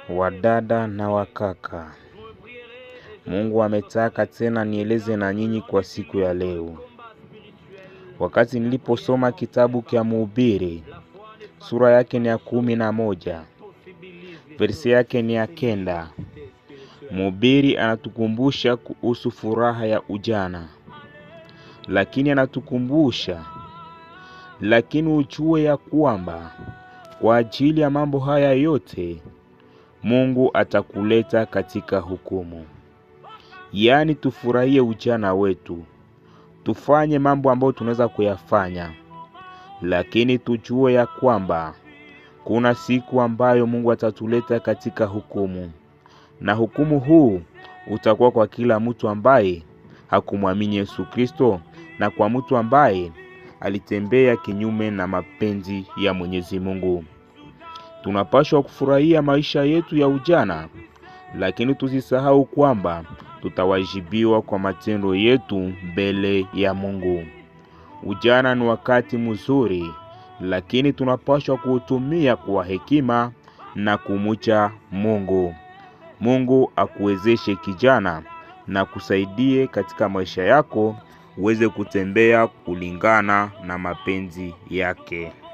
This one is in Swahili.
Wadada na wakaka, Mungu ametaka tena nieleze na nyinyi kwa siku ya leo. Wakati niliposoma kitabu cha Mhubiri, sura yake ni ya 11, versi yake ni ya 9. Mhubiri anatukumbusha kuhusu furaha ya ujana. Lakini anatukumbusha, lakini ujue ya kwamba kwa ajili ya mambo haya yote Mungu atakuleta katika hukumu. Yaani tufurahie ujana wetu. Tufanye mambo ambayo tunaweza kuyafanya. Lakini tujue ya kwamba kuna siku ambayo Mungu atatuleta katika hukumu. Na hukumu huu utakuwa kwa kila mtu ambaye hakumwamini Yesu Kristo na kwa mtu ambaye alitembea kinyume na mapenzi ya Mwenyezi Mungu. Tunapaswa kufurahia maisha yetu ya ujana, lakini tusisahau kwamba tutawajibiwa kwa matendo yetu mbele ya Mungu. Ujana ni wakati mzuri, lakini tunapaswa kuutumia kwa hekima na kumcha Mungu. Mungu akuwezeshe kijana na kusaidie katika maisha yako uweze kutembea kulingana na mapenzi yake.